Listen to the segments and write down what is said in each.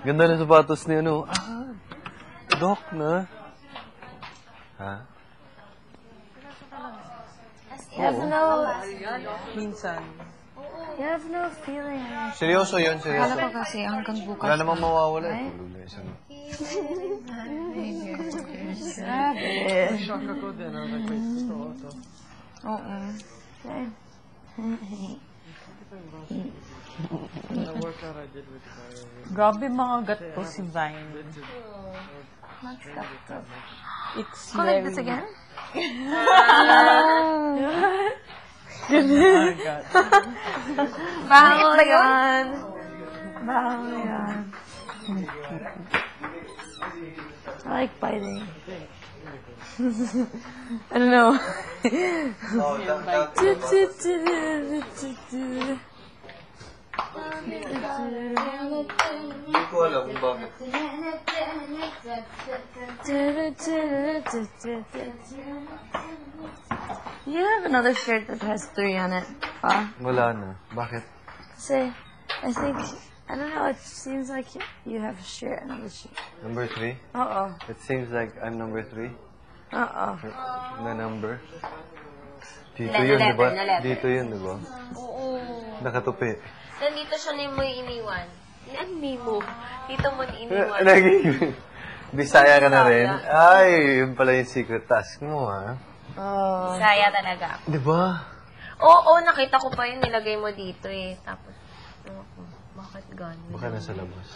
Ganda ng sapatos ni ano. Doc na. Ha? You have no... Minsan. You have no feeling. Seryoso yun, seryoso. Akala ko kasi hanggang bukas. Wala namang mawawala. Grabe. Shock ako din. Oo. Grabe mga gat ko si Vine. It's Collect this again? Bawal yan. Bawal yan. I like biting. I don't know. Hindi ko alam kung bakit. You have another shirt that has 3 on it, pa? Wala na. Bakit? Say, I think, I don't know, it seems like you have a shirt, another shirt. Number 3? Uh-oh. It seems like I'm number 3. Uh-oh. Na number. Dito yun, di ba? Dito yun, di ba? Oo. Nakatupi. Nandito siya na mo iniwan. Hindi mo. Dito mo iniwan. Naging Bisaya ka na rin? Ay, yun pala yung secret task mo, ha? Bisaya talaga. Di ba? Oo, nakita ko pa yun. Nilagay mo dito eh. Tapos, bakit gano'n? Baka nasa labas.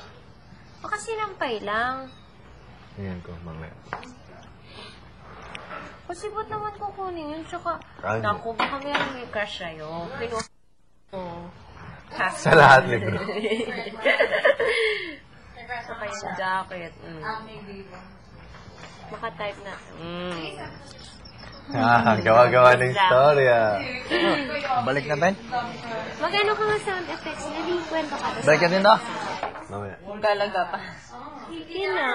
Baka sinampay lang. Tingnan ko, mamaya. Kasi ba't naman kukunin yun? Tsaka, Ano? naku, baka may crush sa'yo. Sa lahat, libro. Saka yung jacket. Maka-type na. Gawa-gawa ng storya. Balik na, Ben? Mag-ano ka nga sound effects? Nalikwento ka. Balik ka din daw? Mamaya. Galaga pa. Hindi na.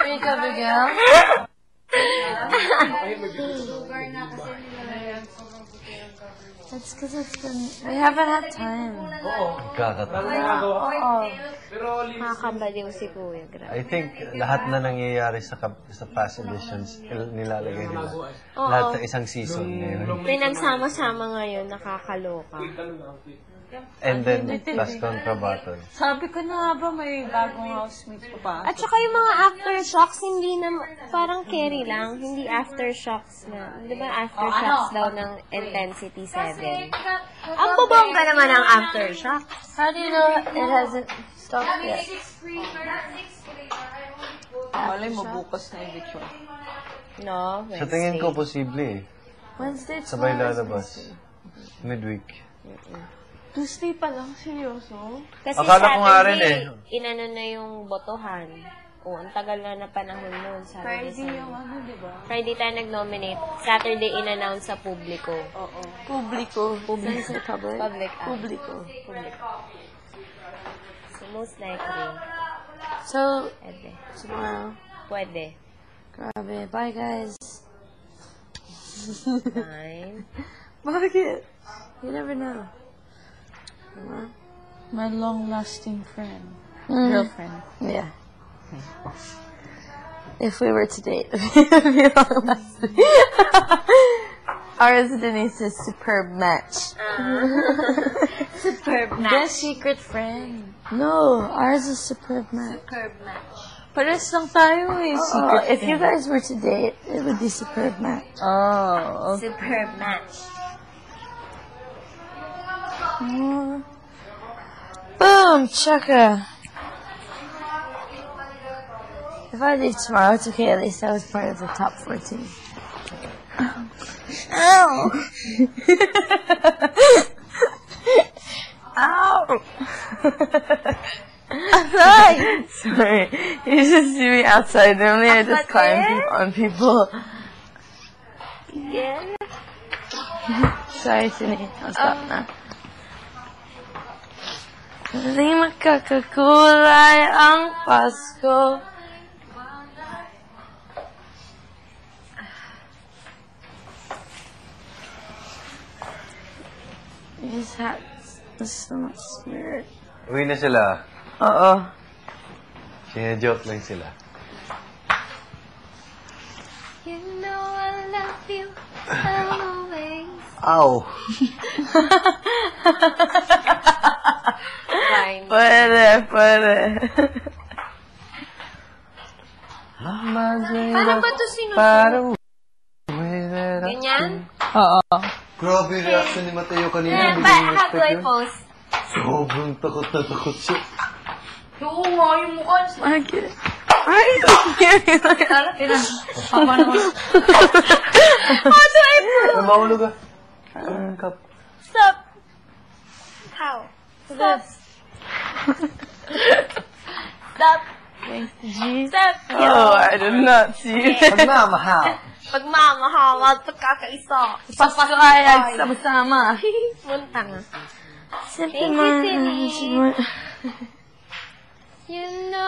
Wake up again. That's because it's been... We haven't had time. Kakatawa. Oh. Nakakabaliw si Kuya. Grabe. I think lahat na nangyayari sa past editions, nilalagay nila. Lahat sa isang season ngayon. Pinagsama-sama ngayon, nakakaloka. And then, plus kontrabaton. Sabi ko na nga ba may bagong housemates pa pa? At saka yung mga aftershocks, hindi na, parang carry lang, hindi aftershocks na. Di ba aftershocks daw ng Intensity 7? Ang bubongga naman ang aftershocks. How do you know it hasn't stopped yet? Malay mo bukas na eviction. No, Sa tingin ko, posible eh. Wednesday, Sabay tomorrow. lalabas. Midweek. Tuesday pa lang, seryoso? Kasi Akala ko nga rin Saturday, inano na yung botohan. O, ang tagal na panahon nun. Friday yung ano, di ba? Friday tayo nag-nominate. Saturday, in-announce sa publiko. Oo. Publico. Public. Public. Public. Publico. So, most likely, So, pwede. tomorrow. Pwede. Grabe. Bye, guys. Fine. Bakit? You never know. My long-lasting friend. Mm. Girlfriend. Yeah. If we were to date, it would be long-lasting. Ours and Denise's superb match. Superb The secret friend. No, ours is superb match. Superb match. Pares lang tayo eh. Oh, Secret if you guys were to date, it would be superb match. Oh, okay. Superb match. Boom, chaka. If I leave tomorrow, it's okay. At least I was part of the top 14. Ow! Ow! Sorry. You just see me outside. Normally I just climb on people. Yeah. Sorry, Sini. I'll stop now. Hindi makakakulay ang Pasko. His hat's so much spirit. Uwi na sila. Oo. Sine-joke lang sila. You know I love you always. Ow! Fine. Pwede. Paano ba ito sinusunod? Ganyan? Oo. Grabe yung reaction ni Mateo kanina. Yan, Hindi ko how do I expect yun. post? Sobrang takot na takot siya. Oo nga, yung mukha niya. Okay. Ay, How do I post? Ay, mahulog ah. Ang kap. Stop. How? Stop. Stop. Stop. Oh, I did not see that. Pagmamahal. Pagmamahal, pagkakaisa. Pasayag sama-sama. Munta nga. Simple Thank you, Cindy. You know